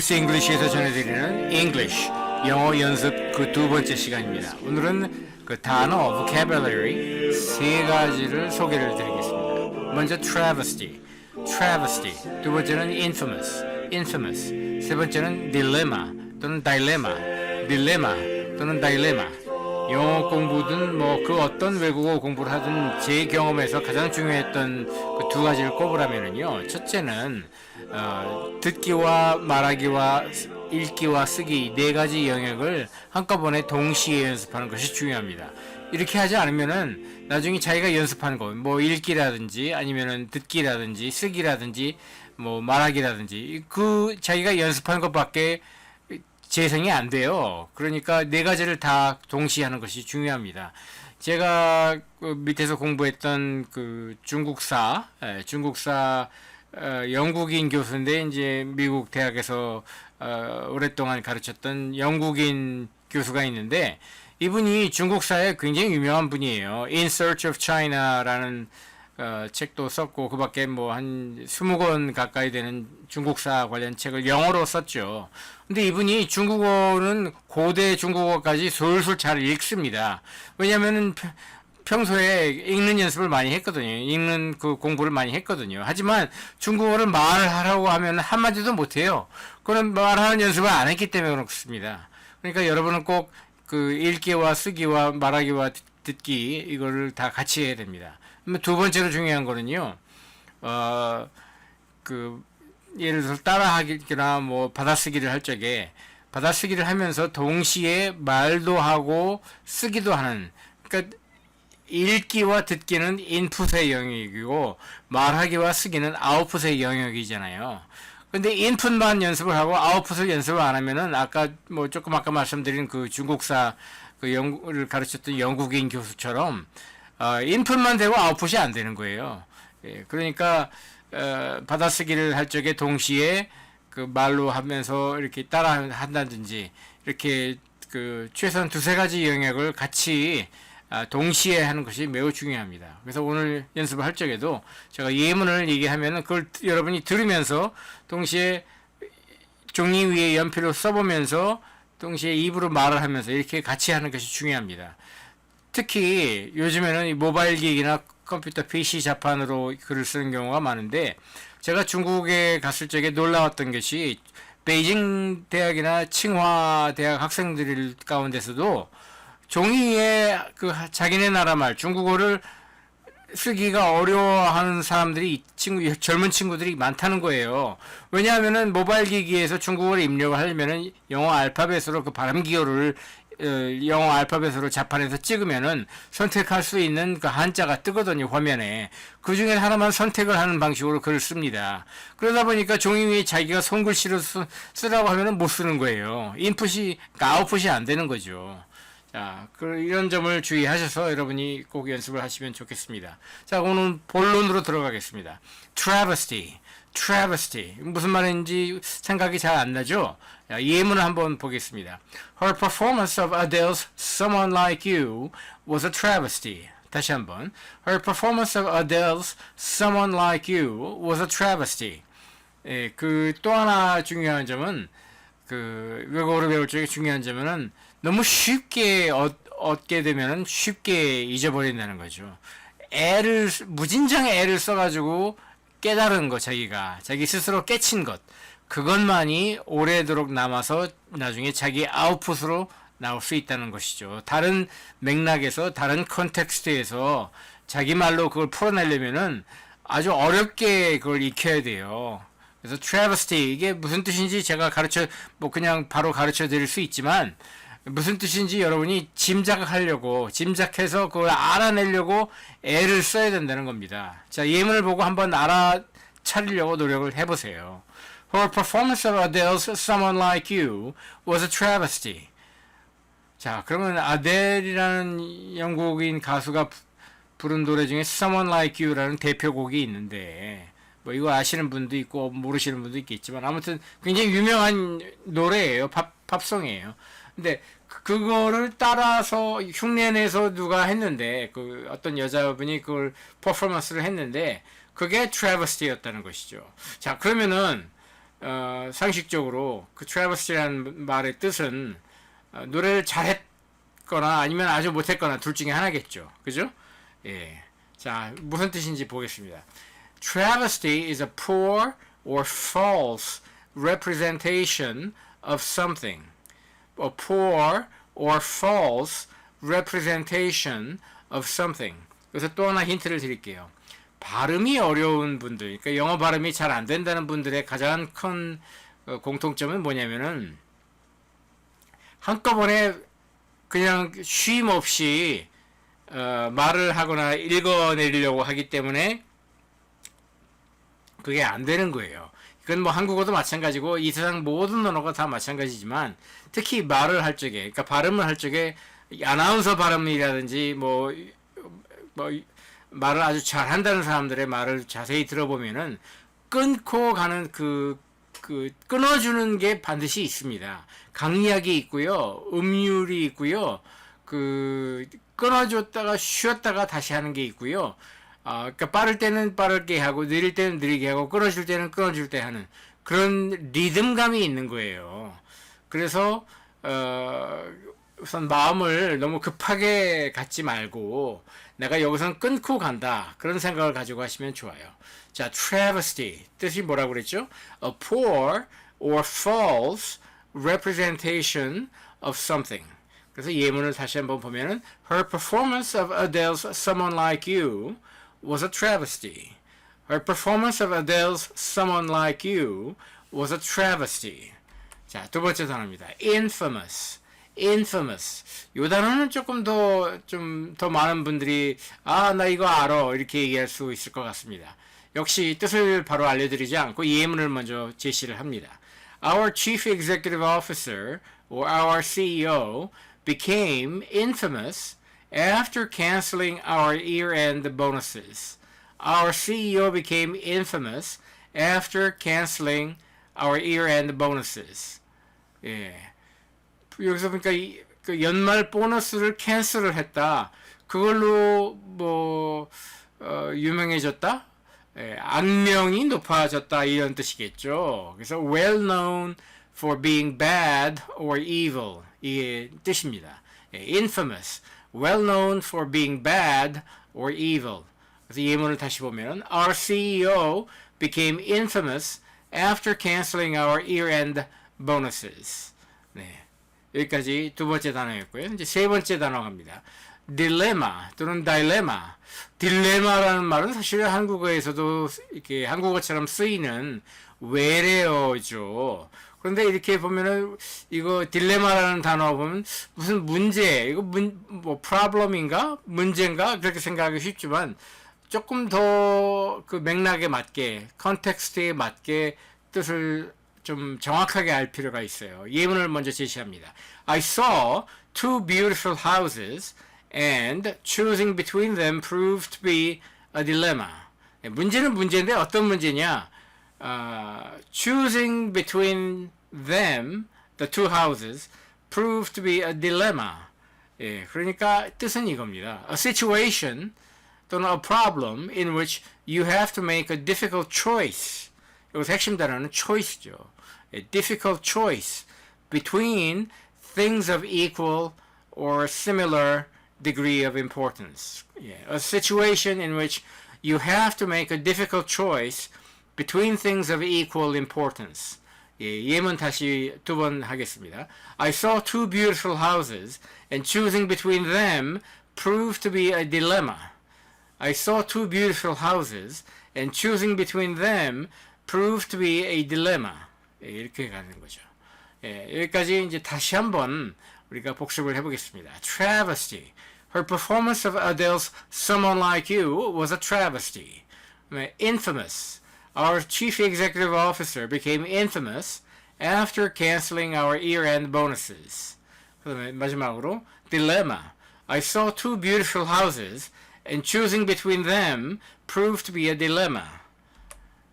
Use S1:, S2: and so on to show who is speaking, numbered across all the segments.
S1: 엑스 잉글리시에서 전해드리는 English 영어 연습 그 두 번째 시간입니다. 오늘은 그 단어 vocabulary 세 가지를 소개를 드리겠습니다. 먼저 travesty, 두 번째는 infamous, 세 번째는 dilemma 또는 dilemma. 영어 공부든 뭐 그 어떤 외국어 공부를 하든 제 경험에서 가장 중요했던 그 두 가지를 꼽으라면은요. 첫째는 듣기와 말하기와 읽기와 쓰기 네 가지 영역을 한꺼번에 동시에 연습하는 것이 중요합니다. 이렇게 하지 않으면은 나중에 자기가 연습하는 거, 뭐 읽기라든지 아니면은 듣기라든지 쓰기라든지 뭐 말하기라든지 그 자기가 연습하는 것밖에 재생이 안 돼요. 그러니까 네 가지를 다 동시에 하는 것이 중요합니다. 제가 그 밑에서 공부했던 그 중국사 영국인 교수인데 이제 미국 대학에서 오랫동안 가르쳤던 영국인 교수가 있는데 이분이 중국사에 굉장히 유명한 분이에요. In Search of China라는 책도 썼고 그밖에 뭐 한 20권 가까이 되는 중국사 관련 책을 영어로 썼죠. 근데 이분이 중국어는 고대 중국어까지 솔솔 잘 읽습니다. 왜냐면은 평소에 읽는 연습을 많이 했거든요. 읽는 그 공부를 많이 했거든요. 하지만 중국어를 말하라고 하면 한마디도 못해요. 그런 말하는 연습을 안 했기 때문에 그렇습니다. 그러니까 여러분은 꼭 그 읽기와 쓰기와 말하기와 듣기 이거를 다 같이 해야 됩니다. 두 번째로 중요한 거는요. 예를 들어서 따라하기나 뭐 받아쓰기를 할 적에 받아쓰기를 하면서 동시에 말도 하고 쓰기도 하는, 그러니까 읽기와 듣기는 인풋의 영역이고 말하기와 쓰기는 아웃풋의 영역이잖아요. 근데 인풋만 연습을 하고 아웃풋을 연습을 안 하면은 아까 말씀드린 그 중국사 그 영국을 가르쳤던 영국인 교수처럼 인풋만 되고 아웃풋이 안 되는 거예요. 예, 그러니까 받아쓰기를 할 적에 동시에 그 말로 하면서 이렇게 따라 한다든지 이렇게 그 최소한 두세 가지 영역을 같이 동시에 하는 것이 매우 중요합니다. 그래서 오늘 연습을 할 적에도 제가 예문을 얘기하면은 그걸 여러분이 들으면서 동시에 종이 위에 연필로 써보면서 동시에 입으로 말을 하면서 이렇게 같이 하는 것이 중요합니다. 특히 요즘에는 이 모바일 기기나 컴퓨터 PC 자판으로 글을 쓰는 경우가 많은데 제가 중국에 갔을 적에 놀라웠던 것이 베이징 대학이나 칭화 대학 학생들 가운데서도 종이에 그 자기네 나라 말 중국어를 쓰기가 어려워하는 사람들이 젊은 친구들이 많다는 거예요. 왜냐하면은 모바일 기기에서 중국어를 입력을 하려면은 영어 알파벳으로 그 발음 기호를 영어 알파벳으로 자판에서 찍으면은 선택할 수 있는 그 한자가 뜨거든요, 화면에. 그 중에 하나만 선택을 하는 방식으로 글을 씁니다. 그러다 보니까 종이 위에 자기가 손글씨로 쓰라고 하면은 못 쓰는 거예요. 그러니까 아웃풋이 안 되는 거죠. 자, 이런 점을 주의하셔서 여러분이 꼭 연습을 하시면 좋겠습니다. 자, 오늘 본론으로 들어가겠습니다. travesty. 무슨 말인지 생각이 잘 안 나죠? 자, 예문을 한번 보겠습니다. Her performance of Adele's Someone Like You was a travesty. 다시 한번. Her performance of Adele's Someone Like You was a travesty. 예, 또 하나 중요한 점은 외국어를 배울 적에 중요한 점은 너무 쉽게 얻게 되면 쉽게 잊어버린다는 거죠. 무진장 애를 써가지고 깨달은 것, 자기 스스로 깨친 것, 그것만이 오래도록 남아서 나중에 자기 아웃풋으로 나올 수 있다는 것이죠. 다른 맥락에서, 다른 컨텍스트에서 자기 말로 그걸 풀어내려면은 아주 어렵게 그걸 익혀야 돼요. 그래서 travesty 이게 무슨 뜻인지 제가 그냥 바로 가르쳐 드릴 수 있지만 무슨 뜻인지 여러분이 짐작해서 그걸 알아내려고 애를 써야 된다는 겁니다. 자, 예문을 보고 한번 알아차리려고 노력을 해보세요. Her performance of Adele's Someone Like You was a travesty. 자, 그러면 아델이라는 영국인 가수가 부른 노래 중에 Someone Like You라는 대표곡이 있는데 뭐 이거 아시는 분도 있고 모르시는 분도 있겠지만 아무튼 굉장히 유명한 노래예요. 팝송이에요. 근데 그거를 따라서 흉내내서 누가 했는데 어떤 여자분이 그걸 퍼포먼스를 했는데 그게 트래버스티였다는 것이죠. 자, 그러면은 상식적으로 그 트래버시라는 말의 뜻은 노래를 잘했거나 아니면 아주 못했거나 둘 중에 하나겠죠. 그죠? 예. 자, 무슨 뜻인지 보겠습니다. Travesty is a poor or false representation of something. A poor or false representation of something. 그래서 또 하나 힌트를 드릴게요. 발음이 어려운 분들, 그러니까 영어 발음이 잘 안 된다는 분들의 가장 큰 공통점은 뭐냐면은 한꺼번에 그냥 쉼 없이 말을 하거나 읽어내리려고 하기 때문에 그게 안 되는 거예요. 이건 뭐 한국어도 마찬가지고 이 세상 모든 언어가 다 마찬가지지만 특히 말을 할 적에, 그러니까 발음을 할 적에 아나운서 발음이라든지 뭐 말을 아주 잘한다는 사람들의 말을 자세히 들어보면은 끊고 가는 그 끊어주는 게 반드시 있습니다. 강약이 있고요, 음률이 있고요, 끊어줬다가 쉬었다가 다시 하는 게 있고요. 그러니까 빠를 때는 빠르게 하고 느릴 때는 느리게 하고 끊어줄 때는 끊어줄 때 하는 그런 리듬감이 있는 거예요. 그래서 우선 마음을 너무 급하게 갖지 말고 내가 여기선 끊고 간다 그런 생각을 가지고 하시면 좋아요. 자, travesty 뜻이 뭐라고 그랬죠? A poor or false representation of something. 그래서 예문을 다시 한번 보면은 Her performance of Adele's Someone Like You was a travesty. Her performance of Adele's Someone Like You was a travesty. 자, 두 번째 단어입니다. Infamous. infamous. 이 단어는 조금 좀 더 많은 분들이 나 이거 알아 이렇게 얘기할 수 있을 것 같습니다. 역시 뜻을 바로 알려드리지 않고 예문을 먼저 제시를 합니다. Our chief executive officer or our CEO became infamous after canceling our year-end bonuses. Our CEO became infamous after canceling our year-end bonuses. 예. 여기서 보니까 그 연말 보너스를 캔슬을 했다. 그걸로 유명해졌다. 예, 악명이 높아졌다 이런 뜻이겠죠. 그래서 well known for being bad or evil 이게 뜻입니다. 예, infamous, well known for being bad or evil. 그래서 예문을 다시 보면 our CEO became infamous after canceling our year-end bonuses. 네. 여기까지 두 번째 단어였고요. 이제 세 번째 단어 갑니다. 딜레마 또는 다일레마. 딜레마라는 말은 사실 한국어에서도 이렇게 한국어처럼 쓰이는 외래어죠. 그런데 이렇게 보면은 이거 딜레마라는 단어 보면 무슨 문제, 이거 뭐 problem인가 문제인가 그렇게 생각하기 쉽지만 조금 더 그 맥락에 맞게 컨텍스트에 맞게 뜻을 좀 정확하게 알 필요가 있어요. 예문을 먼저 제시합니다. I saw two beautiful houses and choosing between them proved to be a dilemma. 문제는 문제인데 어떤 문제냐? Choosing between them, the two houses, proved to be a dilemma. 예, 그러니까 뜻은 이겁니다. A situation 또는 a problem in which you have to make a difficult choice. 여기서 핵심 단어는 choice죠. A difficult choice between things of equal or similar degree of importance. Yeah. A situation in which you have to make a difficult choice between things of equal importance. 예, 예문 다시 두 번 하겠습니다. I saw two beautiful houses and choosing between them proved to be a dilemma. I saw two beautiful houses and choosing between them proved to be a dilemma. 예, 이렇게 가는 거죠. 예, 여기까지 이제 다시 한번 우리가 복습을 해보겠습니다. Travesty. Her performance of Adele's Someone Like You was a travesty. Infamous. Our chief executive officer became infamous after canceling our year-end bonuses. 그다음에 마지막으로 Dilemma. I saw two beautiful houses and choosing between them proved to be a dilemma.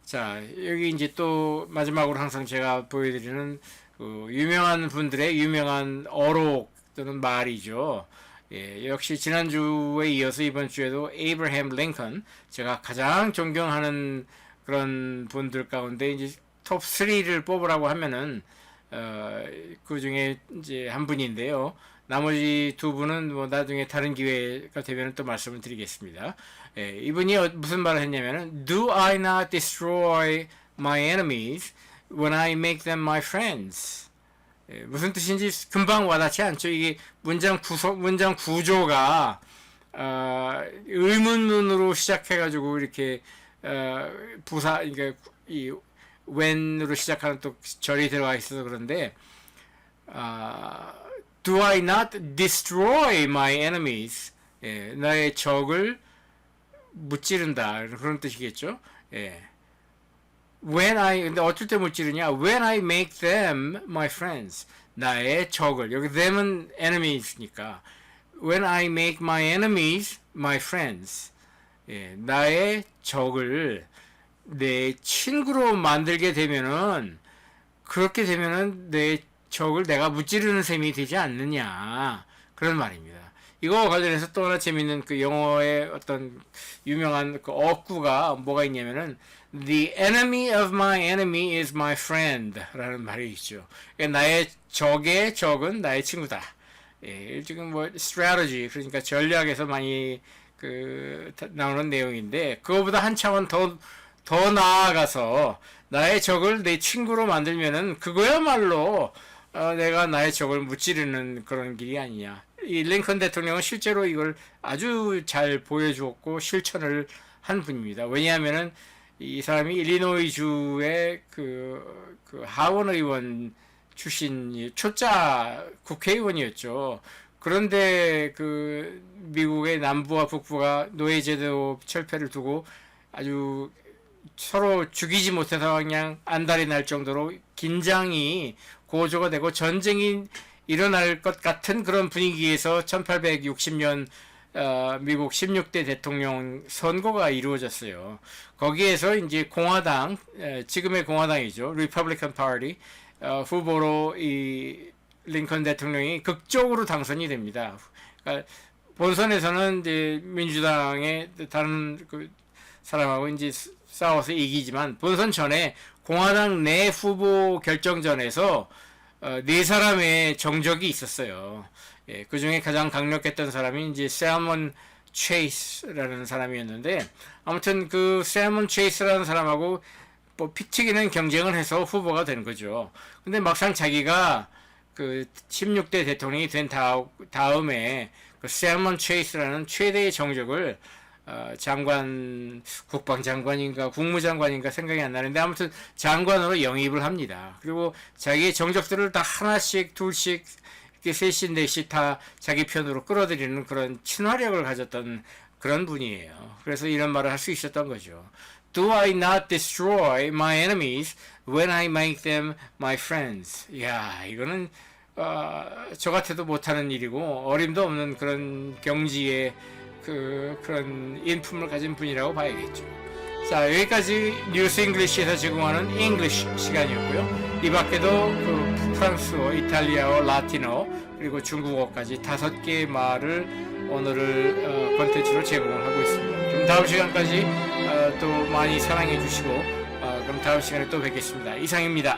S1: 자, 여기 이제 또 마지막으로 항상 제가 보여드리는 그 유명한 분들의 유명한 어록 또는 말이죠. 예, 역시 지난주에 이어서 이번 주에도 에이브러햄 링컨, 제가 가장 존경하는 그런 분들 가운데 이제 톱 3를 뽑으라고 하면은 그 중에 이제 한 분인데요. 나머지 두 분은 뭐 나중에 다른 기회가 되면 또 말씀을 드리겠습니다. 이분이 무슨 말을 했냐면은 Do I not destroy my enemies when I make them my friends? 무슨 뜻인지 금방 와닿지 않죠. 이게 문장 구조가 의문문으로 시작해가지고 이렇게 그러니까 이 when으로 시작하는 또 절이 들어가 있어서 그런데 Do I not destroy my enemies? 나의 적을 무찌른다 그런 뜻이겠죠. 근데 어떨 때 무찌르냐? When I make them my friends. 나의 적을 여기 them은 enemies니까 When I make my enemies my friends. 나의 적을 내 친구로 만들게 되면은 그렇게 되면은 내 적을 내가 무찌르는 셈이 되지 않느냐 그런 말입니다. 이거 관련해서 또 하나 재밌는 그 영어의 어떤 유명한 그 어구가 뭐가 있냐면은 The enemy of my enemy is my friend 라는 말이 있죠. 그러니까 나의 적의 적은 나의 친구다. 지금 뭐 strategy 그러니까 전략에서 많이 나오는 내용인데 그거보다 한 차원 더 나아가서 나의 적을 내 친구로 만들면은 그거야말로 내가 나의 적을 무찌르는 그런 길이 아니냐. 이 링컨 대통령은 실제로 이걸 아주 잘 보여주었고 실천을 한 분입니다. 왜냐하면은 이 사람이 일리노이주의 그 하원 의원 출신 초짜 국회의원이었죠. 그런데 그 미국의 남부와 북부가 노예제도 철폐를 두고 아주 서로 죽이지 못해서 그냥 안달이 날 정도로 긴장이 고조가 되고 전쟁이 일어날 것 같은 그런 분위기에서 1860년 미국 16대 대통령 선거가 이루어졌어요. 거기에서 이제 공화당, 지금의 공화당이죠. 리퍼블리칸 파티 후보로 이 링컨 대통령이 극적으로 당선이 됩니다. 그러니까 본선에서는 이제 민주당의 다른 그 사람하고 이제 싸워서 이기지만 본선 전에 공화당 내 후보 결정전에서 네 사람의 정적이 있었어요. 그 중에 가장 강력했던 사람이 이제 셀먼 체이스라는 사람이었는데 아무튼 그 셀먼 체이스라는 사람하고 뭐 피 튀기는 경쟁을 해서 후보가 된 거죠. 근데 막상 자기가 그 16대 대통령이 된 다음에 그 셀먼 체이스라는 최대의 정적을 국방장관인가 국무장관인가 생각이 안 나는데 아무튼 장관으로 영입을 합니다. 그리고 자기의 정적들을 다 하나씩 둘씩 이렇게 셋씩 넷씩 다 자기 편으로 끌어들이는 그런 친화력을 가졌던 그런 분이에요. 그래서 이런 말을 할 수 있었던 거죠. Do I not destroy my enemies when I make them my friends? 이야, 이거는 저 같아도 못하는 일이고 어림도 없는 그런 경지의 그런 인품을 가진 분이라고 봐야겠죠. 자, 여기까지 뉴스 잉글리시에서 제공하는 잉글리시 시간이었고요. 이 밖에도 그 프랑스어, 이탈리아어, 라틴어 그리고 중국어까지 5개의 말을 오늘을 콘텐츠로 제공을 하고 있습니다. 그럼 다음 시간까지 또 많이 사랑해 주시고 그럼 다음 시간에 또 뵙겠습니다. 이상입니다.